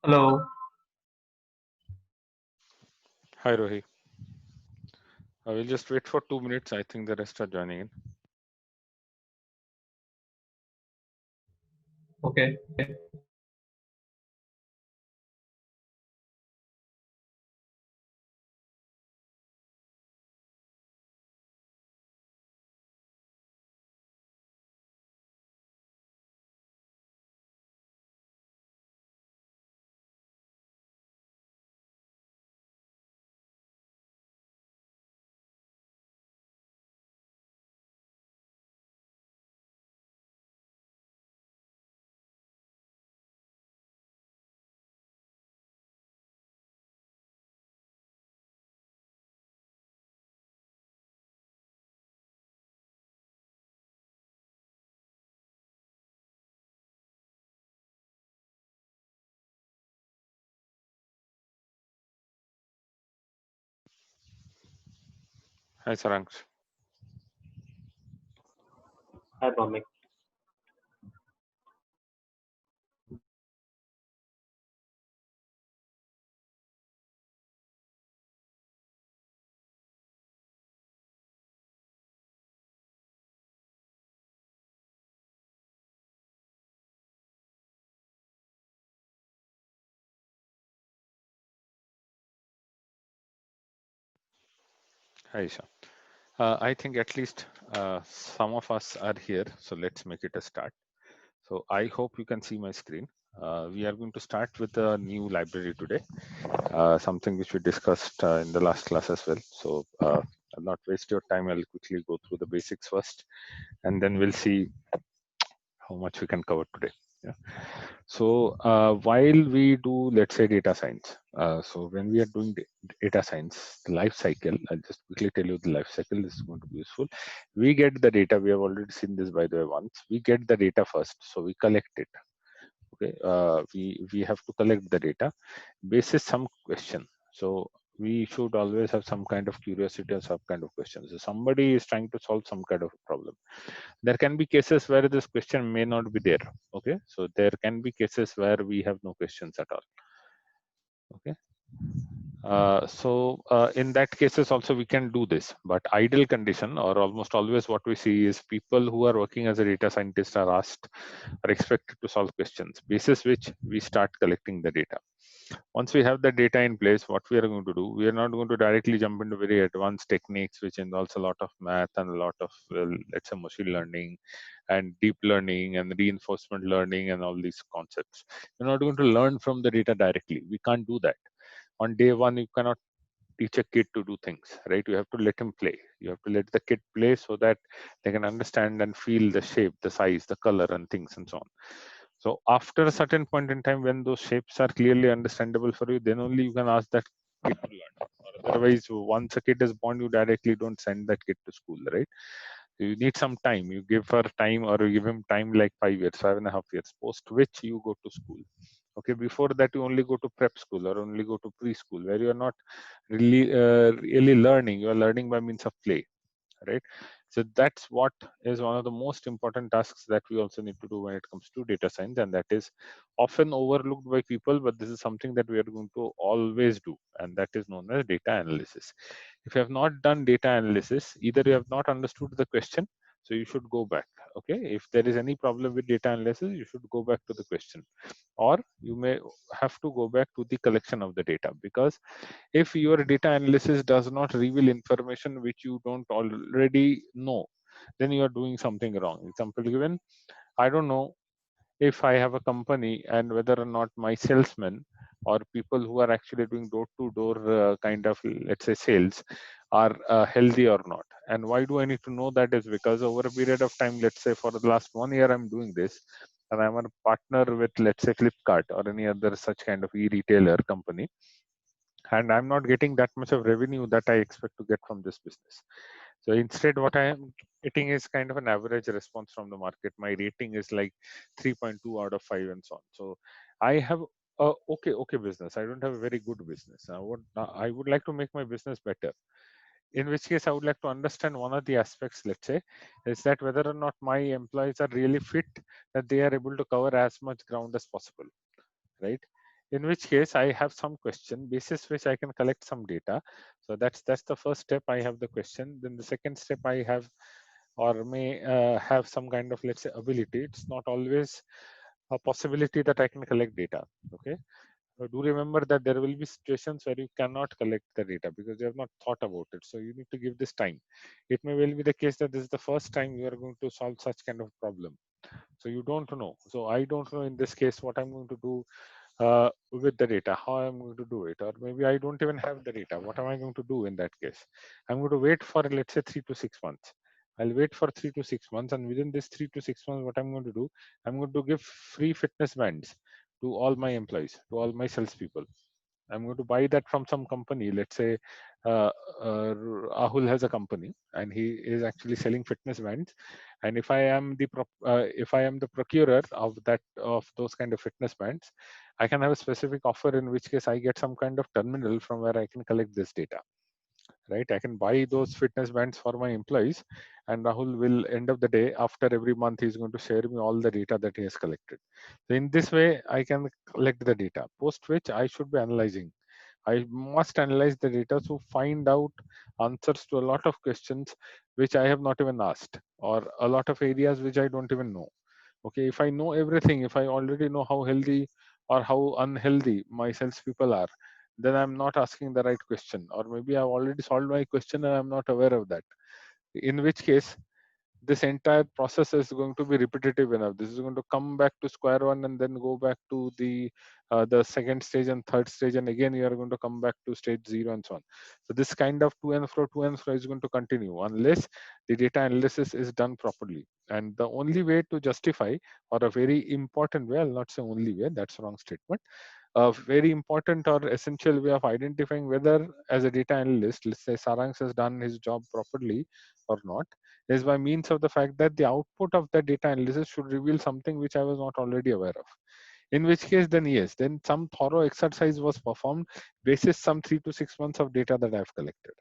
Hello. Hi Rohi. I will just wait for 2 minutes. I think the rest are joining in. Okay. Hi Saransh. Hi, Bhavik. Hi Isha. I think at least some of us are here. So let's make it a start. So I hope you can see my screen. We are going to start with a new library today, something which we discussed in the last class as well. So I'll not waste your time. I'll quickly go through the basics first, and then we'll see how much we can cover today. Yeah. So while we do, let's say, data science, so when we are doing data science, the life cycle, I'll just quickly tell you the life cycle. This is going to be useful. We get the data. We have already seen this, by the way, once. We get the data first, so we collect it. Okay, we have to collect the data basis some question. So we should always have some kind of curiosity or some kind of question. So somebody is trying to solve some kind of problem. There can be cases where this question may not be there. Okay, so there can be cases where we have no questions at all. Okay, in that cases also we can do this, but ideal condition or almost always what we see is people who are working as a data scientist are asked, are expected to solve questions basis which we start collecting the data. Once we have the data in place, what we are going to do, we are not going to directly jump into very advanced techniques which involves a lot of math and a lot of let's say machine learning and deep learning and reinforcement learning and all these concepts. We're not going to learn from the data directly. We can't do that. On day one you cannot teach a kid to do things, right? You have to let him play. You have to let the kid play so that they can understand and feel the shape, the size, the color and things and so on. So after a certain point in time when those shapes are clearly understandable for you, then only you can ask that kid to learn. Or otherwise, once a kid is born, you directly don't send that kid to school, right? You need some time. You give her time or you give him time like 5 years, 5.5 years, post which you go to school. Okay, before that you only go to prep school or only go to preschool where you are not really learning. You are learning by means of play, right? So that's what is one of the most important tasks that we also need to do when it comes to data science, and that is often overlooked by people, but this is something that we are going to always do, and that is known as data analysis. If you have not done data analysis, either you have not understood the question, so you should go back. Okay, if there is any problem with data analysis, you should go back to the question, or you may have to go back to the collection of the data, because if your data analysis does not reveal information which you don't already know, then you are doing something wrong. Example given, I don't know if I have a company and whether or not my salesmen or people who are actually doing door to door kind of, let's say, sales are healthy or not. And why do I need to know that? Is because over a period of time, let's say for the last 1 year I'm doing this, and I'm a partner with, let's say, Flipkart or any other such kind of e-retailer company, and I'm not getting that much of revenue that I expect to get from this business. So instead, what I am getting is kind of an average response from the market. My rating is like 3.2 out of 5 and so on. So I have a okay business. I don't have a very good business. I would like to make my business better. In which case, I would like to understand one of the aspects, let's say, is that whether or not my employees are really fit, that they are able to cover as much ground as possible, right? in which case I have some question basis which I can collect some data. So that's the first step. I have the question. Then the second step I have or may have some kind of, let's say, ability. It's not always a possibility that I can collect data. Okay. Do remember that there will be situations where you cannot collect the data because you have not thought about it. So you need to give this time. It may well be the case that this is the first time you are going to solve such kind of problem. So you don't know. So I don't know in this case what I'm going to do with the data, how I'm going to do it, or maybe I don't even have the data. What am I going to do in that case? I'm going to wait for, let's say, 3 to 6 months. I'll wait for 3 to 6 months, and within this 3 to 6 months, what I'm going to do, I'm going to give free fitness bands to all my employees, to all my salespeople. I'm going to buy that from some company. Let's say uh, Ahul has a company and he is actually selling fitness bands. And if I am the procurer of those kind of fitness bands, I can have a specific offer in which case I get some kind of terminal from where I can collect this data. Right? I can buy those fitness bands for my employees, and Rahul will end of the day after every month he's going to share me all the data that he has collected. So in this way, I can collect the data. Post which I should be analyzing. I must analyze the data to find out answers to a lot of questions which I have not even asked, or a lot of areas which I don't even know. Okay, if I know everything, if I already know how healthy or how unhealthy my salespeople are, then I'm not asking the right question, or maybe I've already solved my question and I'm not aware of that. In which case, this entire process is going to be repetitive enough. This is going to come back to square one and then go back to the second stage and third stage, and again you are going to come back to stage zero and so on. So this kind of to and fro is going to continue unless the data analysis is done properly. And the only way to justify, or a very important way, I'll not say only way, that's a wrong statement, a very important or essential way of identifying whether, as a data analyst, let's say Sarangs has done his job properly or not, is by means of the fact that the output of the data analysis should reveal something which I was not already aware of. In which case, then yes, then some thorough exercise was performed basis some 3 to 6 months of data that I've collected.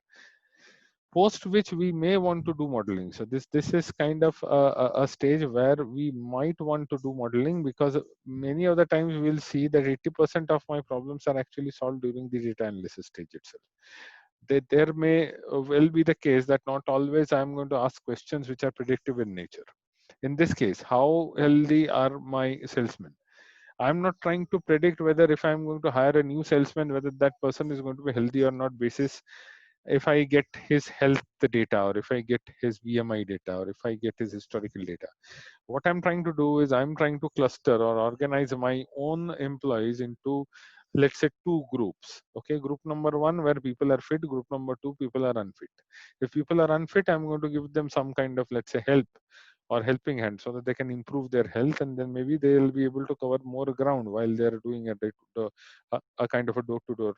Post which we may want to do modeling. So this is kind of a stage where we might want to do modeling, because many of the times we'll see that 80% of my problems are actually solved during the data analysis stage itself. There may well be the case that not always I'm going to ask questions which are predictive in nature. In this case, how healthy are my salesmen? I'm not trying to predict whether, if I'm going to hire a new salesman, whether that person is going to be healthy or not basis if I get his health data, or if I get his BMI data, or if I get his historical data. What I'm trying to do is I'm trying to cluster or organize my own employees into, let's say, two groups. Okay, group number one where people are fit, group number two people are unfit. If people are unfit, I'm going to give them some kind of, let's say, help or helping hand so that they can improve their health, and then maybe they'll be able to cover more ground while they're doing a kind of a door-to-door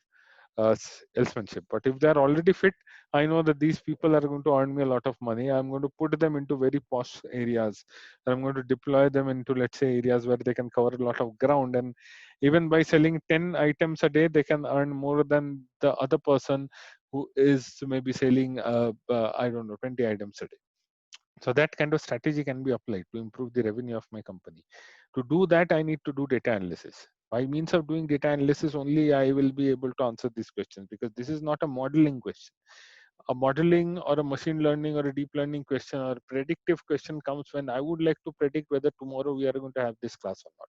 salesmanship. But if they're already fit, I know that these people are going to earn me a lot of money. I'm going to put them into very posh areas, and I'm going to deploy them into, let's say, areas where they can cover a lot of ground, and even by selling 10 items a day they can earn more than the other person who is maybe selling I don't know, 20 items a day. So that kind of strategy can be applied to improve the revenue of my company. To do that, I need to do data analysis. By means of doing data analysis only, I will be able to answer these questions, because this is not a modeling question. A modeling or a machine learning or a deep learning question or predictive question comes when I would like to predict whether tomorrow we are going to have this class or not.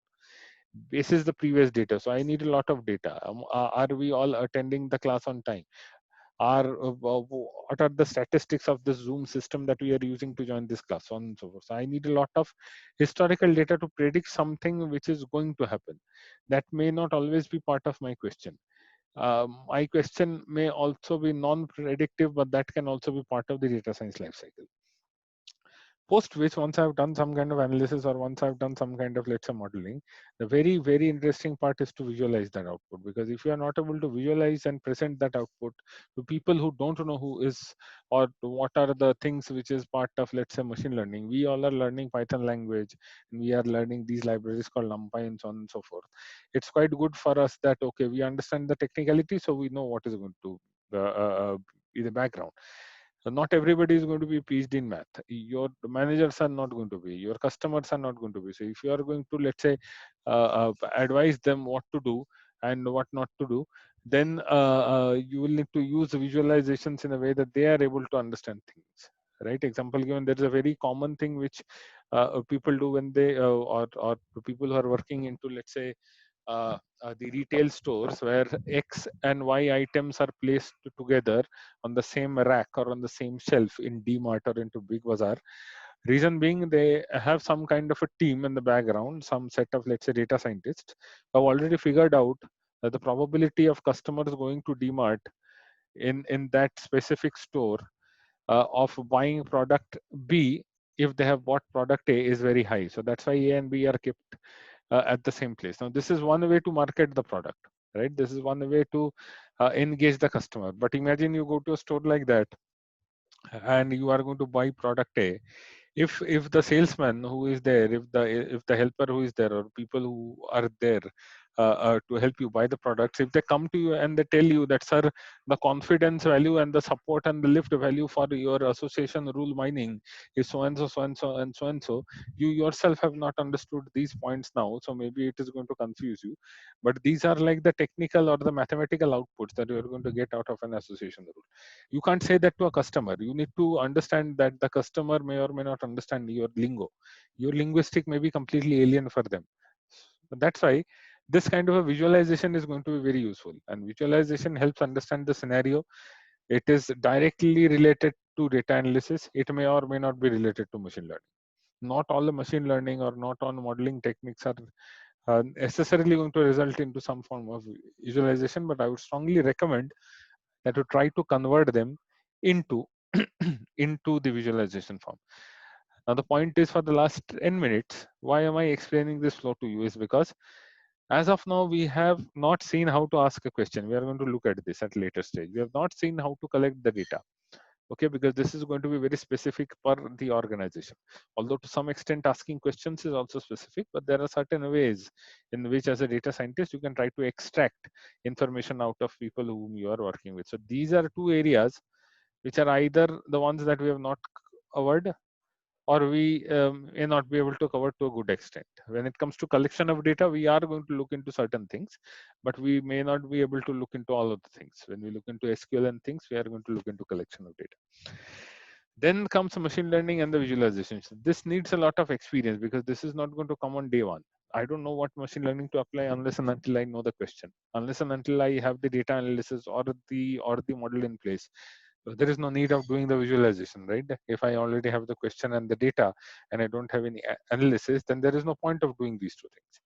Basis the previous data. So I need a lot of data. Are we all attending the class on time? What are the statistics of the Zoom system that we are using to join this class, so on and so forth. So I need a lot of historical data to predict something which is going to happen. That may not always be part of my question. My question may also be non-predictive, but that can also be part of the data science lifecycle. Post which, once I've done some kind of analysis, or once I've done some kind of, let's say, modeling, the very, very interesting part is to visualize that output. Because if you are not able to visualize and present that output to people who don't know who is or what are the things which is part of, let's say, machine learning, we all are learning Python language, and we are learning these libraries called NumPy and so on and so forth. It's quite good for us that, okay, we understand the technicality, so we know what is going to be the background. So not everybody is going to be PhD in math. Your managers are not going to be. Your customers are not going to be. So if you are going to, let's say, advise them what to do, and what not to do, then you will need to use visualizations in a way that they are able to understand things. Right? Example given, there is a very common thing which people do when they or people who are working into, let's say, the retail stores where X and Y items are placed together on the same rack or on the same shelf in DMart or into Big Bazaar. Reason being, they have some kind of a team in the background, some set of, let's say, data scientists who have already figured out that the probability of customers going to DMart in that specific store of buying product B if they have bought product A is very high. So that's why A and B are kept at the same place. Now, this is one way to market the product, right? This is one way to engage the customer. But imagine you go to a store like that and you are going to buy product A. If the salesman who is there, if the helper who is there, or people who are there to help you buy the products, if they come to you and they tell you that, sir, the confidence value and the support and the lift value for your association rule mining is so and so, so and so, and so and so, you yourself have not understood these points now, so maybe it is going to confuse you. But these are like the technical or the mathematical outputs that you are going to get out of an association rule. You can't say that to a customer. You need to understand that the customer may or may not understand your lingo. Your linguistic may be completely alien for them. That's why this kind of a visualization is going to be very useful, and visualization helps understand the scenario. It is directly related to data analysis. It may or may not be related to machine learning. Not all the machine learning or not all modeling techniques are necessarily going to result into some form of visualization, but I would strongly recommend that to try to convert them into into the visualization form. Now the point is, for the last 10 minutes, why am I explaining this flow to you is because as of now we have not seen how to ask a question. We are going to look at this at later stage. We have not seen how to collect the data. Okay, because this is going to be very specific per the organization. Although to some extent asking questions is also specific, but there are certain ways in which as a data scientist you can try to extract information out of people whom you are working with. So these are two areas which are either the ones that we have not covered, or we may not be able to cover to a good extent. When it comes to collection of data, we are going to look into certain things, but we may not be able to look into all of the things. When we look into SQL and things, we are going to look into collection of data. Then comes machine learning and the visualization. So this needs a lot of experience because this is not going to come on day one. I don't know what machine learning to apply unless and until I know the question, unless and until I have the data analysis or the model in place. So there is no need of doing the visualization, right? If I already have the question and the data and I don't have any analysis, then there is no point of doing these two things.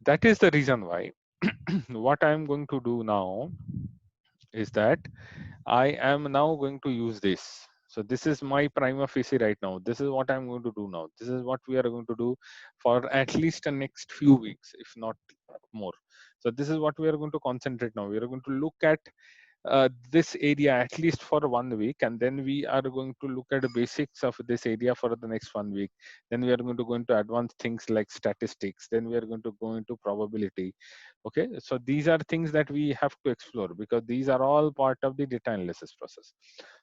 That is the reason why what I am going to do now is that I am now going to use this. So this is my prima facie right now. This is what I'm going to do now. This is what we are going to do for at least the next few weeks, if not more. So this is what we are going to concentrate now. We are going to look at this area at least for 1 week, and then we are going to look at the basics of this area for the next 1 week. Then we are going to go into advanced things like statistics. Then we are going to go into probability. Okay, so these are things that we have to explore because these are all part of the data analysis process.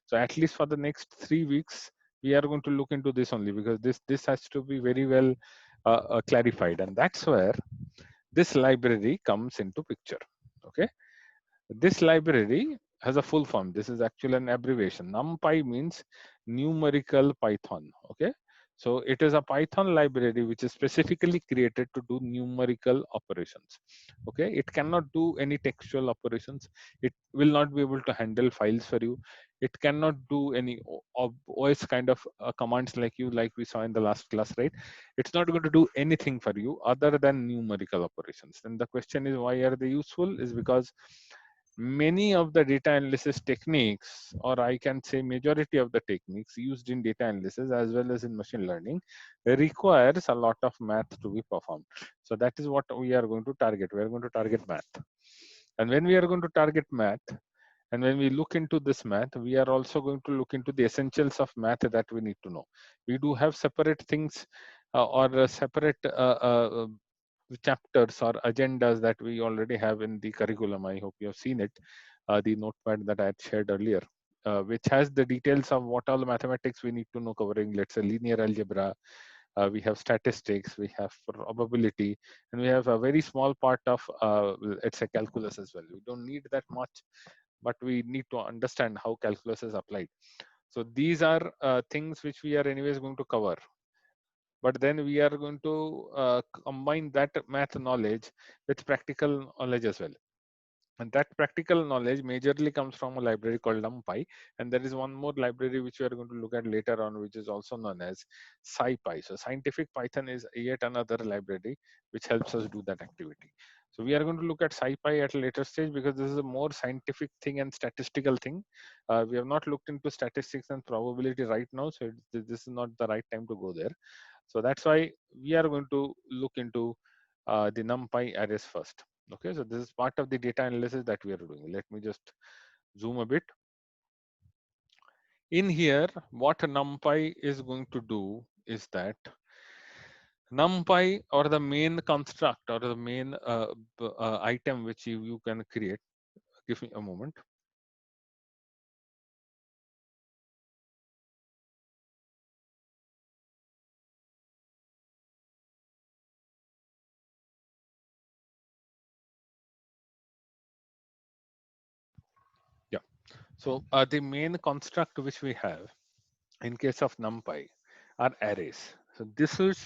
So at least for the next 3 weeks, we are going to look into this only because this has to be very well clarified, and that's where this library comes into picture. Okay, this library has a full form. This is actually an abbreviation. NumPy means numerical Python. Okay, so it is a Python library which is specifically created to do numerical operations. Okay, it cannot do any textual operations. It will not be able to handle files for you. It cannot do any OS kind of commands like we saw in the last class, right? It's not going to do anything for you other than numerical operations. Then the question is, why are they useful? Is because many of the data analysis techniques, or I can say majority of the techniques used in data analysis as well as in machine learning, requires a lot of math to be performed. So that is what we are going to target. We are going to target math. And when we are going to target math, and when we look into this math, we are also going to look into the essentials of math that we need to know. We do have separate things or separate chapters or agendas that we already have in the curriculum. I hope you have seen it, the notepad that I had shared earlier, which has the details of what all mathematics we need to know covering, let's say, linear algebra, we have statistics, we have probability, and we have a very small part of it's a calculus as well. We don't need that much, but we need to understand how calculus is applied. So these are things which we are anyways going to cover, but then we are going to combine that math knowledge with practical knowledge as well. And that practical knowledge majorly comes from a library called NumPy. And there is one more library which we are going to look at later on, which is also known as SciPy. So Scientific Python is yet another library which helps us do that activity. So we are going to look at SciPy at a later stage because this is a more scientific thing and statistical thing. We have not looked into statistics and probability right now, so this is not the right time to go there. So that's why we are going to look into the NumPy arrays first. Okay, so this is part of the data analysis that we are doing. Let me just zoom a bit. In here, what NumPy is going to do is that NumPy, or the main construct, or the main item which you can create. Give me a moment. Yeah. So the main construct which we have in case of NumPy are arrays. So this is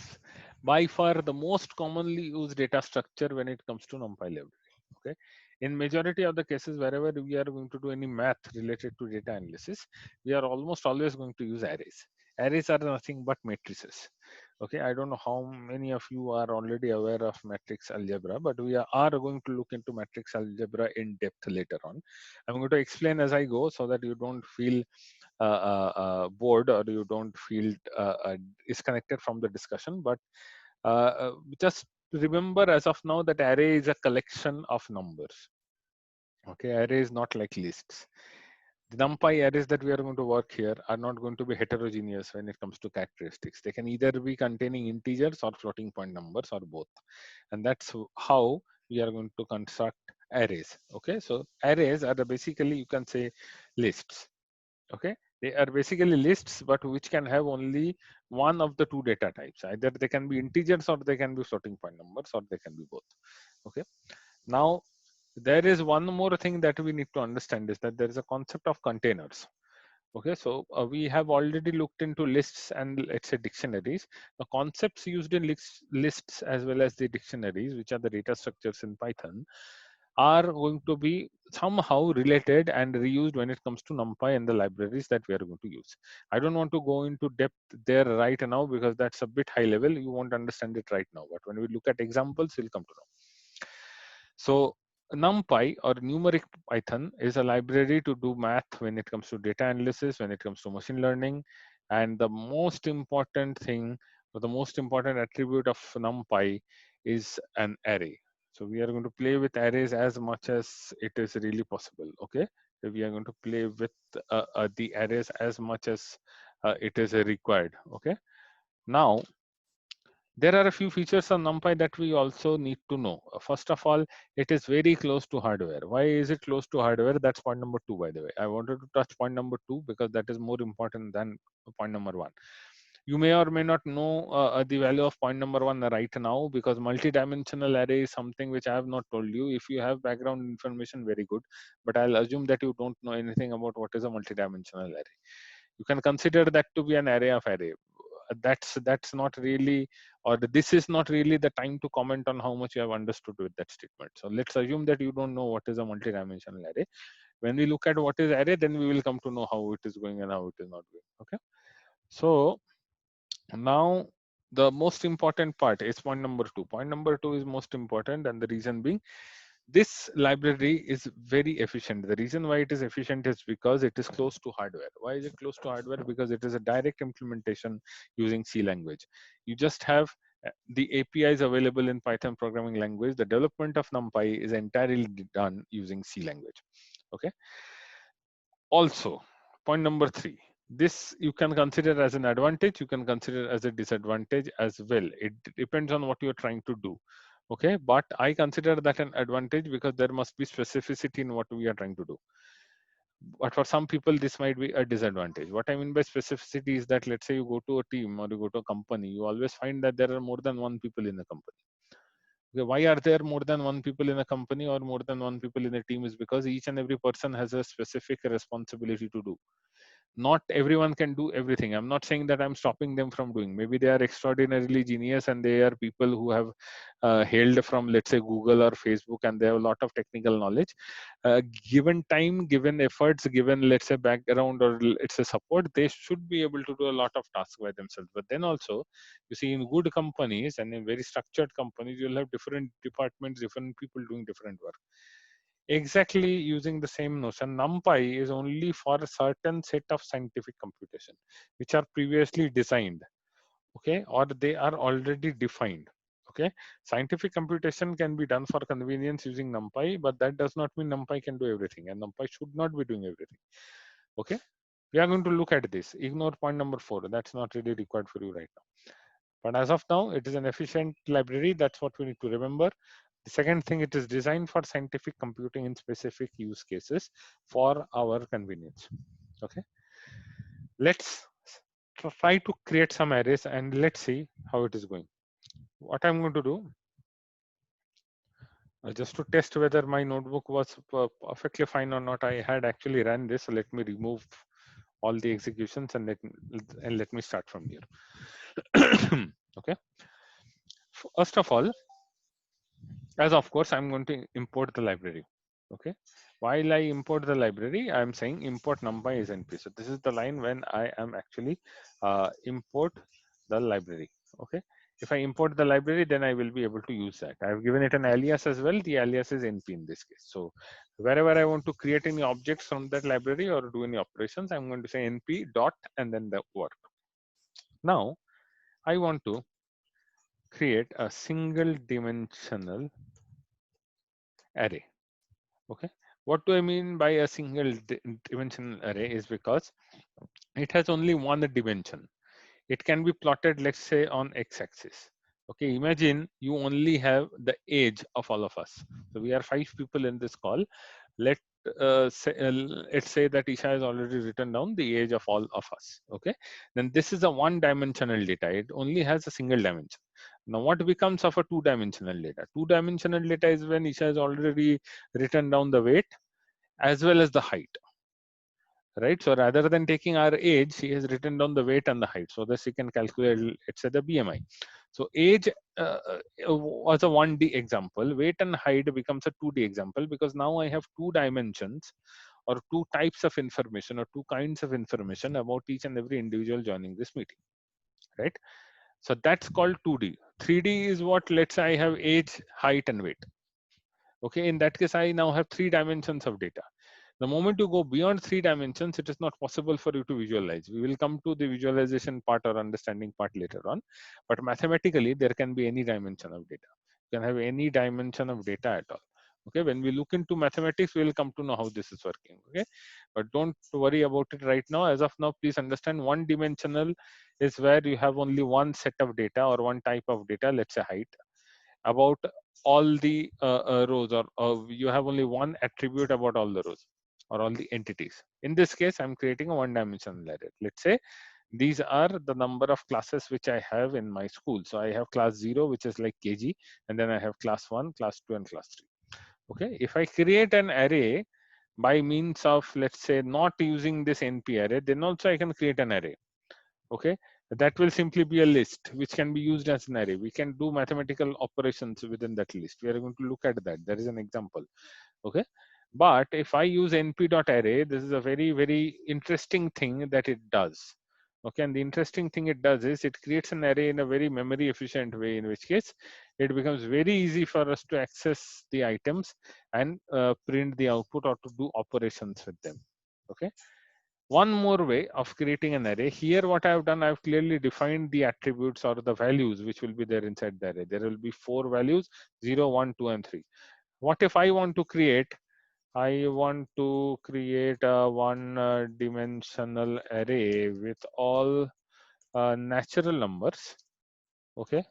by far the most commonly used data structure when it comes to NumPy library. Okay. In majority of the cases, wherever we are going to do any math related to data analysis, we are almost always going to use arrays. Arrays are nothing but matrices. Okay, I don't know how many of you are already aware of matrix algebra, but we are going to look into matrix algebra in depth later on. I'm going to explain as I go so that you don't feel bored, or you don't feel disconnected from the discussion. But just remember as of now that array is a collection of numbers. Okay, array is not like lists. The NumPy arrays that we are going to work here are not going to be heterogeneous when it comes to characteristics. They can either be containing integers or floating point numbers or both. And that's how we are going to construct arrays. Okay, so arrays are basically, you can say, lists. Okay, they are basically lists, but which can have only one of the two data types. Either they can be integers, or they can be floating point numbers, or they can be both. Okay, now there is one more thing that we need to understand, is that there is a concept of containers. Okay, so we have already looked into lists and, let's say, dictionaries. The concepts used in lists as well as the dictionaries, which are the data structures in Python, are going to be somehow related and reused when it comes to NumPy and the libraries that we are going to use. I don't want to go into depth there right now because that's a bit high level. You won't understand it right now, but when we look at examples, you'll come to know. So NumPy, or numeric Python, is a library to do math when it comes to data analysis, when it comes to machine learning. And the most important thing, or the most important attribute of NumPy, is an array. So we are going to play with arrays as much as it is really possible. Okay, so we are going to play with the arrays as much as it is required. Okay, now there are a few features on NumPy that we also need to know. First of all, it is very close to hardware. Why is it close to hardware? That's point number two, by the way. I wanted to touch point number two because that is more important than point number one. You may or may not know the value of point number one right now, because multi-dimensional array is something which I have not told you. If you have background information, very good. But I'll assume that you don't know anything about what is a multi-dimensional array. You can consider that to be an array of array. That's not really, or this is not really the time to comment on how much you have understood with that statement. So let's assume that you don't know what is a multi-dimensional array. When we look at what is array, then we will come to know how it is going and how it is not going. Okay, so now the most important part is point number two. Point number two is most important, and the reason being, this library is very efficient. The reason why it is efficient is because it is close to hardware. Why is it close to hardware? Because it is a direct implementation using C language. You just have the APIs available in Python programming language. The development of NumPy is entirely done using C language. Okay. Also, point number three, this you can consider as an advantage, you can consider as a disadvantage as well. It depends on what you're trying to do. Okay, but I consider that an advantage because there must be specificity in what we are trying to do. But for some people this might be a disadvantage. What I mean by specificity is that, let's say you go to a team or you go to a company, you always find that there are more than one people in the company. Okay, why are there more than one people in a company or more than one people in a team? Is because each and every person has a specific responsibility to do. Not everyone can do everything. I'm not saying that I'm stopping them from doing. Maybe they are extraordinarily genius and they are people who have hailed from, let's say, Google or Facebook, and they have a lot of technical knowledge. Given time, given efforts, given, let's say, background or it's a support, they should be able to do a lot of tasks by themselves. But then also, you see, in good companies and in very structured companies, you'll have different departments, different people doing different work. Exactly, using the same notion, NumPy is only for a certain set of scientific computation which are previously designed, okay, or they are already defined. Okay, scientific computation can be done for convenience using NumPy, but that does not mean NumPy can do everything, and NumPy should not be doing everything. Okay, we are going to look at this. Ignore point number 4. That's not really required for you right now. But as of now, it is an efficient library. That's what we need to remember. The second thing, it is designed for scientific computing in specific use cases for our convenience. Okay, let's try to create some arrays and let's see how it is going. What I'm going to do, just to test whether my notebook was perfectly fine or not, I had actually run this. So let me remove all the executions and let me start from here. Okay, first of all, as of course, I'm going to import the library. Okay, while I import the library, I'm saying import numpy is np. So this is the line when I am actually import the library. Okay, if I import the library, then I will be able to use that. I've given it an alias as well. The alias is np in this case. So wherever I want to create any objects from that library or do any operations, I'm going to say np dot and then the work. Now I want to create a single dimensional array. Okay, what do I mean by a single dimensional array is because it has only one dimension. It can be plotted, let's say, on x-axis. Okay, imagine you only have the age of all of us. So we are 5 people in this call. Let let's say that Isha has already written down the age of all of us. Okay, then this is a one-dimensional data. It only has a single dimension. Now, what becomes of a two-dimensional data? Two-dimensional data is when Isha has already written down the weight as well as the height, right? So rather than taking our age, she has written down the weight and the height so that she can calculate, let's say, the BMI. So age was a 1D example. Weight and height becomes a 2D example because now I have two dimensions or two types of information or two kinds of information about each and every individual joining this meeting, right? So that's called 2D. 3D is what, let's say I have age, height, and weight. Okay, in that case, I now have 3 dimensions of data. The moment you go beyond 3 dimensions, it is not possible for you to visualize. We will come to the visualization part or understanding part later on. But mathematically, there can be any dimension of data. You can have any dimension of data at all. Okay, when we look into mathematics, we will come to know how this is working. Okay, but don't worry about it right now. As of now, please understand one dimensional is where you have only one set of data or one type of data, let's say height, about all the rows, or you have only one attribute about all the rows or all the entities. In this case, I'm creating a one-dimensional array. Let's say these are the number of classes which I have in my school. So I have class 0, which is like KG, and then I have class 1, class 2, and class 3. Okay, if I create an array by means of, let's say, not using this NP array, then also I can create an array. Okay, that will simply be a list which can be used as an array. We can do mathematical operations within that list. We are going to look at that. There is an example. Okay, but if I use np.array, this is a very interesting thing that it does. Okay, and the interesting thing it does is it creates an array in a very memory efficient way, in which case it becomes very easy for us to access the items and print the output or to do operations with them. Okay, one more way of creating an array. Here what I have done, I've clearly defined the attributes or the values which will be there inside the array. There will be 4 values, 0, 1, 2, and 3. What if I want to create, I want to create a one dimensional array with all natural numbers, okay,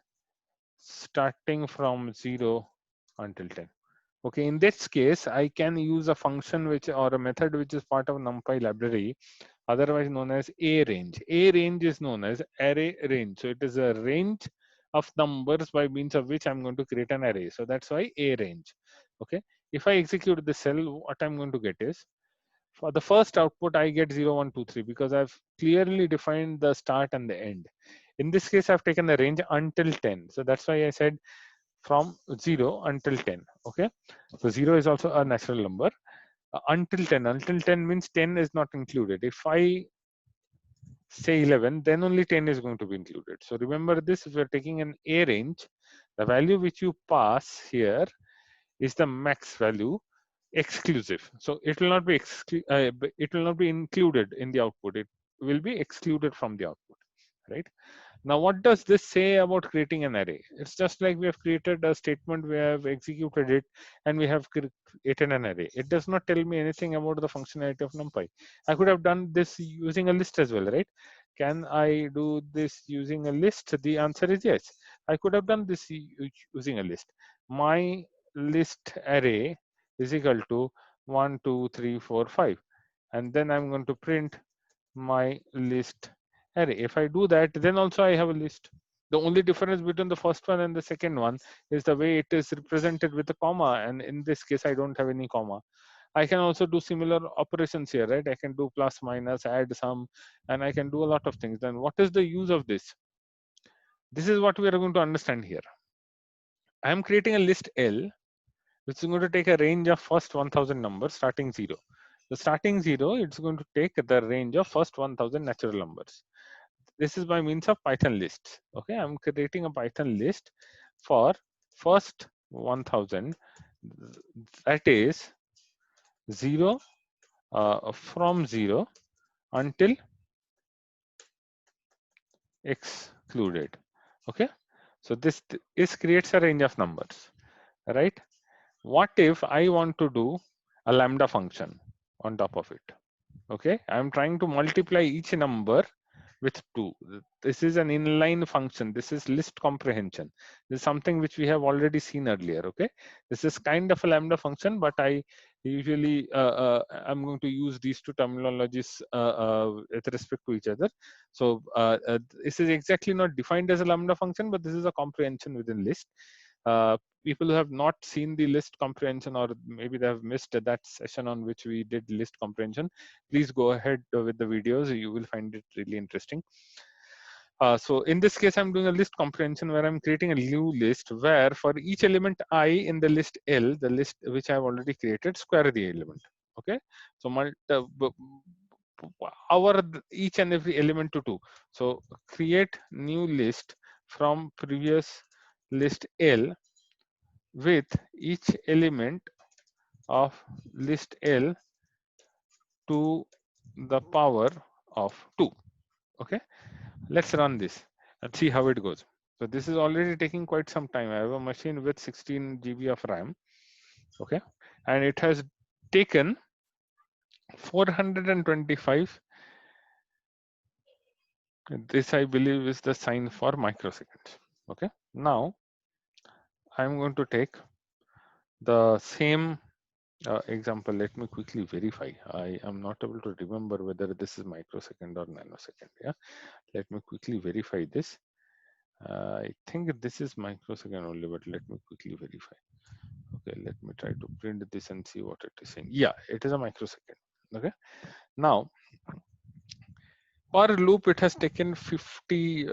starting from 0 until 10. Okay, in this case, I can use a function which or a method which is part of NumPy library, otherwise known as arange. Arange is known as array range. So it is a range of numbers by means of which I'm going to create an array. So that's why arange. Okay, if I execute the cell, what I'm going to get is, for the first output, I get 0, 1, 2, 3 because I've clearly defined the start and the end. In this case, I've taken the range until 10. So that's why I said from 0 until 10. Okay, so 0 is also a natural number. Until 10. Until 10 means 10 is not included. If I say 11, then only 10 is going to be included. So remember this, if you're taking an A range, the value which you pass here is the max value exclusive. So it will not be it will not be included in the output. It will be excluded from the output, right? Now, what does this say about creating an array? It's just like we have created a statement, we have executed it, and we have created an array. It does not tell me anything about the functionality of NumPy. I could have done this using a list as well, right? Can I do this using a list? The answer is yes. I could have done this using a list. My list array is equal to 1, 2, 3, 4, 5. And then I'm going to print my list array. If I do that, then also I have a list. The only difference between the first one and the second one is the way it is represented with a comma. And in this case, I don't have any comma. I can also do similar operations here, right? I can do plus, minus, add, sum, and I can do a lot of things. Then what is the use of this? This is what we are going to understand here. I am creating a list L, which is going to take a range of first 1000 numbers starting 0. The starting 0, it's going to take the range of first 1000 natural numbers. This is by means of Python lists. Okay, I'm creating a Python list for first 1000, that is 0 from 0 until excluded. Okay, so this is creates a range of numbers, right? What if I want to do a lambda function on top of it? Okay, I'm trying to multiply each number with 2. This is an inline function. This is list comprehension. This is something which we have already seen earlier. Okay, this is kind of a lambda function, but I usually I'm going to use these two terminologies with respect to each other. So this is exactly not defined as a lambda function, but this is a comprehension within list. People who have not seen the list comprehension, or maybe they have missed that session on which we did list comprehension, please go ahead with the videos. You will find it really interesting. So in this case, I'm doing a list comprehension where I'm creating a new list where for each element I in the list L, the list which I've already created, square the element. Okay, so our each and every element to 2. So create new list from previous list L with each element of list L to the power of 2. Okay, let's run this and see how it goes. So this is already taking quite some time. I have a machine with 16 GB of RAM. Okay, and it has taken 425. This I believe is the sign for microseconds. Okay, now I'm going to take the same example. Let me quickly verify. I am not able to remember whether this is microsecond or nanosecond. Yeah, let me quickly verify this. I think this is microsecond only, but let me quickly verify. Okay, let me try to print this and see what it is saying. Yeah, it is a microsecond. Okay, now per loop it has taken 50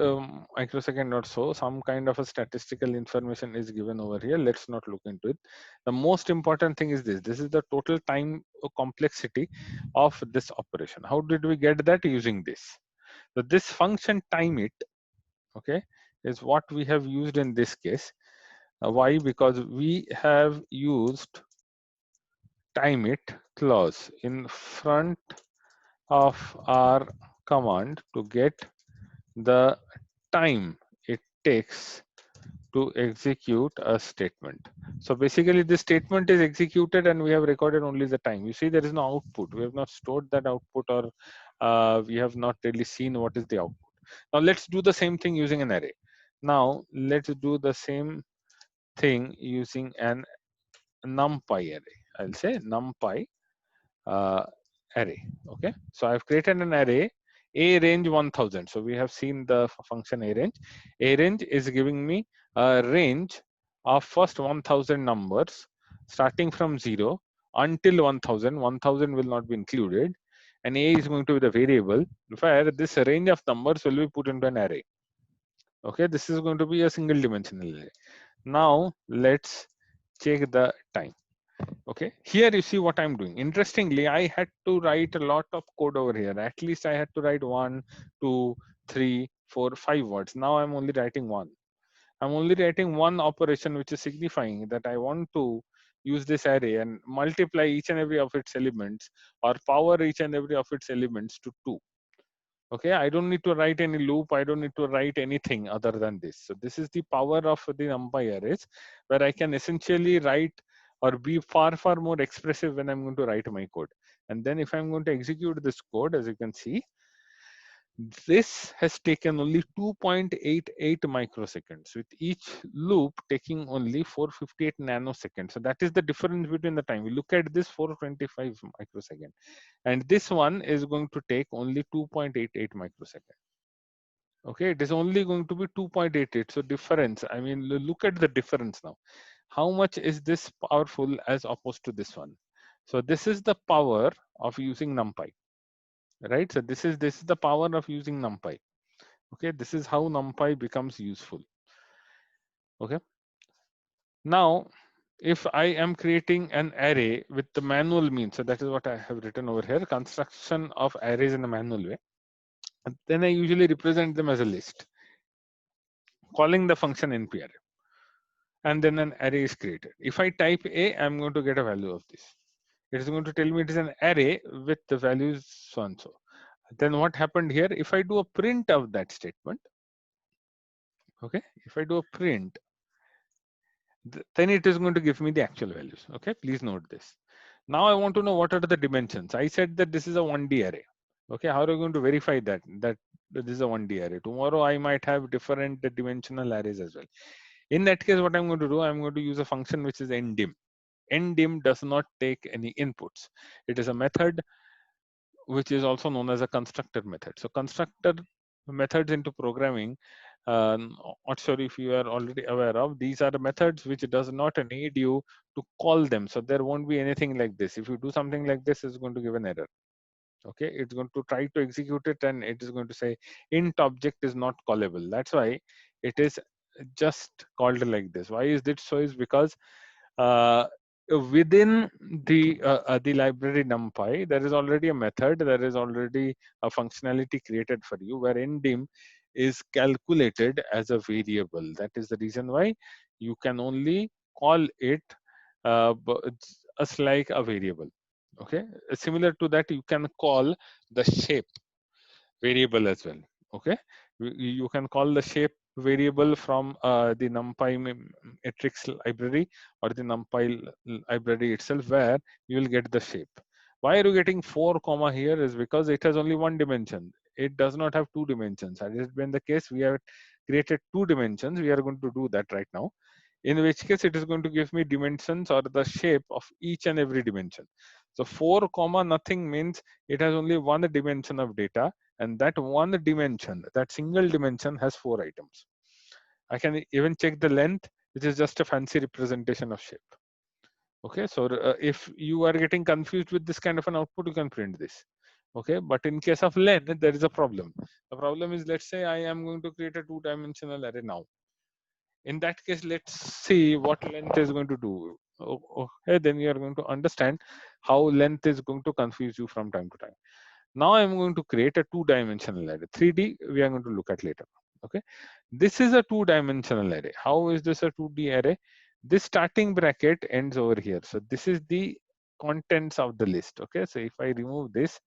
microsecond or so. Some kind of a statistical information is given over here. Let's not look into it. The most important thing is this is the total time complexity of this operation. How did we get that? Using this. So this function time it, okay, is what we have used in this case. Why? Because we have used time it clause in front of our command to get the time it takes to execute a statement. So basically this statement is executed and we have recorded only the time. You see there is no output. We have not stored that output, or we have not really seen what is the output. Now let's do the same thing using an array. Now let's do the same thing using an numpy array. I'll say numpy uh, array. Okay, so I've created an array a range 1000. So we have seen the function a range. A range is giving me a range of first 1000 numbers starting from 0 until 1000. 1000 will not be included, and a is going to be the variable where this range of numbers will be put into an array. Okay, this is going to be a single dimensional array. Now let's check the time. Okay, here you see what I'm doing. Interestingly, I had to write a lot of code over here. At least I had to write 1, 2, 3, 4, 5 words. Now I'm only writing one. I'm only writing one operation, which is signifying that I want to use this array and multiply each and every of its elements, or power each and every of its elements to 2. Okay, I don't need to write any loop. I don't need to write anything other than this. So this is the power of the NumPy arrays, where I can essentially write or be far more expressive when I'm going to write my code. And then if I'm going to execute this code, as you can see, this has taken only 2.88 microseconds, with each loop taking only 458 nanoseconds. So that is the difference between the time. We look at this 425 microseconds, and this one is going to take only 2.88 microseconds. Okay, it is only going to be 2.88. So difference, I mean, look at the difference now. How much is this powerful as opposed to this one? So this is the power of using NumPy, right? So this is the power of using NumPy. Okay, this is how NumPy becomes useful. Okay, now if I am creating an array with the manual means, so that is what I have written over here, construction of arrays in a manual way, and then I usually represent them as a list, calling the function nparray, and then an array is created. If I type a, I'm going to get a value of this. It is going to tell me it is an array with the values so and so. Then what happened here? If I do a print of that statement, okay, if I do a print, then it is going to give me the actual values. Okay, please note this. Now I want to know what are the dimensions. I said that this is a 1D array. Okay, how are you going to verify that this is a 1D array? Tomorrow I might have different dimensional arrays as well. In that case, what I'm going to do, I'm going to use a function which is ndim. Ndim does not take any inputs. It is a method which is also known as a constructor method. So constructor methods into programming, not sure if you are already aware of, these are the methods which does not need you to call them. So there won't be anything like this. If you do something like this, it's going to give an error. Okay, it's going to try to execute it and it is going to say int object is not callable. That's why it is just called like this. Why is this so? Is because uh, within the library NumPy, there is already a method, there is already a functionality created for you where ndim is calculated as a variable. That is the reason why you can only call it as like a variable. Okay, similar to that, you can call the shape variable as well. Okay, you can call the shape variable from the NumPy matrix library or the NumPy library itself, where you will get the shape. Why are you getting 4 comma here? Is because it has only one dimension. It does not have two dimensions. Had it been the case, we have created two dimensions. We are going to do that right now, in which case it is going to give me dimensions or the shape of each and every dimension. So 4 comma nothing means it has only one dimension of data, and that one dimension, that single dimension, has 4 items. I can even check the length, which is just a fancy representation of shape. Okay, so if you are getting confused with this kind of an output, you can print this. Okay, but in case of length, there is a problem. The problem is, let's say I am going to create a 2-dimensional array now. In that case, let's see what length is going to do. Okay, then you are going to understand how length is going to confuse you from time to time. Now I'm going to create a 2-dimensional array. 3D we are going to look at later. Okay, this is a 2-dimensional array. How is this a 2D array? This starting bracket ends over here. So this is the contents of the list. Okay, so if I remove this,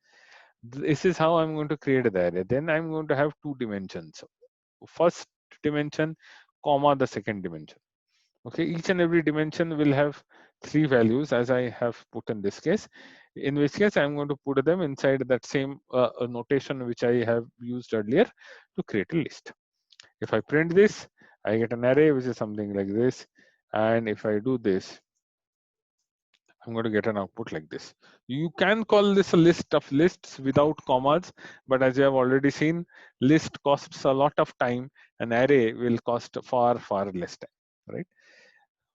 this is how I'm going to create the array. Then I'm going to have 2 dimensions. First dimension, comma the second dimension. Okay, each and every dimension will have 3 values, as I have put in this case, in which case I'm going to put them inside that same notation which I have used earlier to create a list. If I print this, I get an array which is something like this, and if I do this, I'm going to get an output like this. You can call this a list of lists without commas, but as you have already seen, list costs a lot of time, an array will cost far, far less time, right?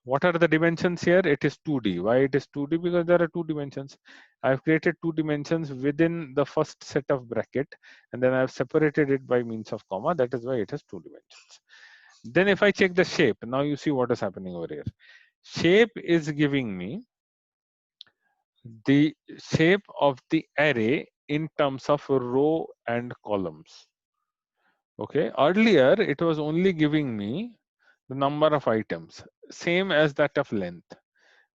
What are the dimensions here? It is 2D. Why it is 2D? Because there are two dimensions. I've created two dimensions within the first set of bracket, and then I've separated it by means of comma. That is why it has two dimensions. Then if I check the shape, now you see what is happening over here. Shape is giving me the shape of the array in terms of row and columns. Okay, earlier it was only giving me the number of items, same as that of length.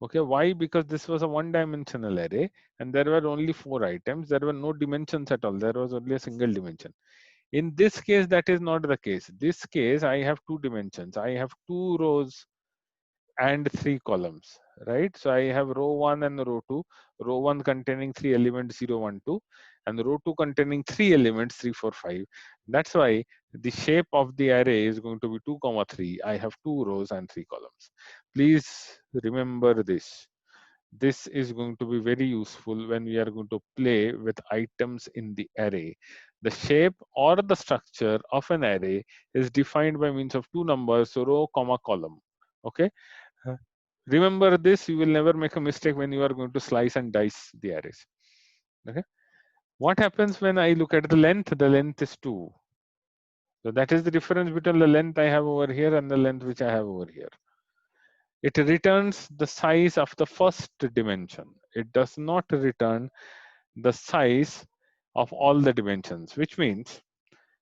Okay, why? Because this was a one-dimensional array and there were only 4 items. There were no dimensions at all. There was only a single dimension. In this case, that is not the case. This case, I have two dimensions. I have 2 rows and 3 columns, right? So I have row 1 and row 2. Row 1 containing 3 elements 0, 1, 2, and row 2 containing 3 elements 3, 4, 5. That's why the shape of the array is going to be 2, 3. I have 2 rows and 3 columns. Please remember this. This is going to be very useful when we are going to play with items in the array. The shape or the structure of an array is defined by means of two numbers, so row, comma, column. Okay. Remember this, you will never make a mistake when you are going to slice and dice the arrays. Okay. What happens when I look at the length? The length is 2. So that is the difference between the length I have over here and the length which I have over here. It returns the size of the first dimension. It does not return the size of all the dimensions, which means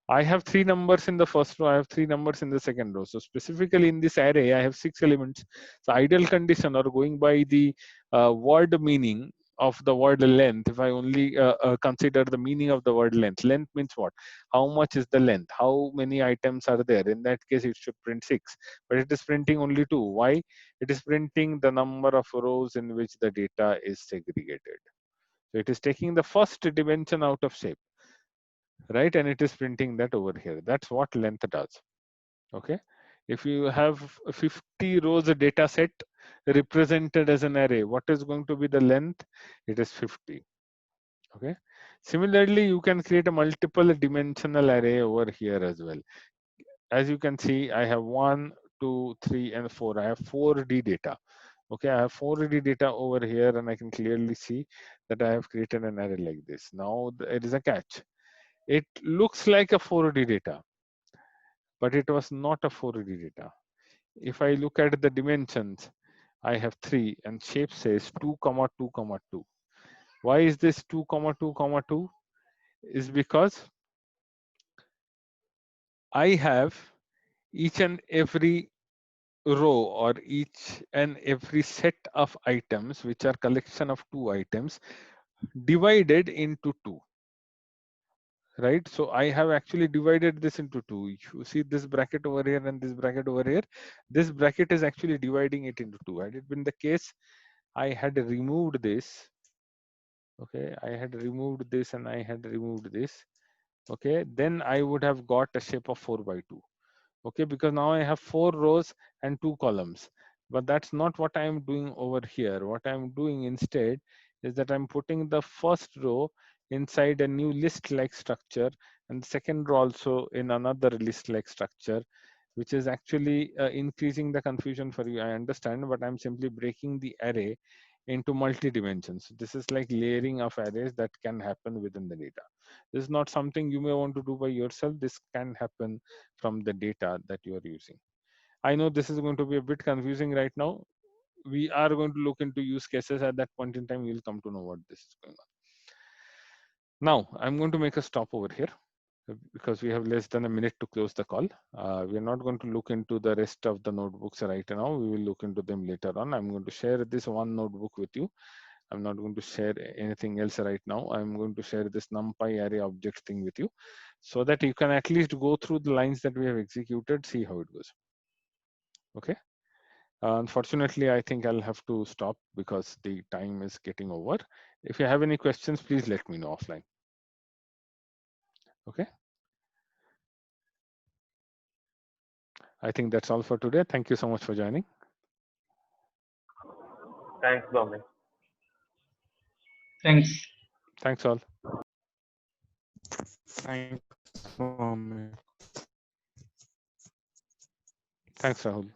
I have 3 numbers in the first row, I have 3 numbers in the second row. So specifically in this array, I have 6 elements. So ideal condition, or going by the word meaning of the word length, if I only consider the meaning of the word length means what? How much is the length? How many items are there? In that case, it should print 6, but it is printing only 2. Why? It is printing the number of rows in which the data is segregated. So it is taking the first dimension out of shape, right? And it is printing that over here. That's what length does. Okay. If you have 50 rows a data set represented as an array, what is going to be the length? It is 50. Okay. Similarly, you can create a multiple dimensional array over here as well. As you can see, I have 1, 2, 3, and 4. I have 4D data. Okay, I have 4D data over here, and I can clearly see that I have created an array like this. Now there is a catch. It looks like a 4D data, but it was not a 4D data. If I look at the dimensions, I have 3 and shape says 2, 2, 2. Why is this 2, 2, 2? Is because I have each and every row or each and every set of items, which are collection of 2 items, divided into 2. Right, so I have actually divided this into 2. You see this bracket over here and this bracket over here. This bracket is actually dividing it into 2. Had it been the case, I had removed this. Okay, I had removed this and I had removed this. Okay, then I would have got a shape of 4 by 2. Okay, because now I have 4 rows and 2 columns. But that's not what I am doing over here. What I am doing instead is that I'm putting the first row inside a new list-like structure and the second row also in another list-like structure, which is actually increasing the confusion for you. I understand, but I'm simply breaking the array into multi-dimensions. This is like layering of arrays that can happen within the data. This is not something you may want to do by yourself. This can happen from the data that you are using. I know this is going to be a bit confusing right now. We are going to look into use cases. At that point in time, you'll come to know what this is going on. Now, I'm going to make a stop over here because we have less than a minute to close the call. We are not going to look into the rest of the notebooks right now. We will look into them later on. I'm going to share this one notebook with you. I'm not going to share anything else right now. I'm going to share this NumPy array object thing with you so that you can at least go through the lines that we have executed, see how it goes. Okay. Unfortunately, I think I'll have to stop because the time is getting over. If you have any questions, please let me know offline. Okay. I think that's all for today. Thank you so much for joining. Thanks, Dominic. Thanks. Thanks all. Thanks, Mohammed. Thanks, Rahul.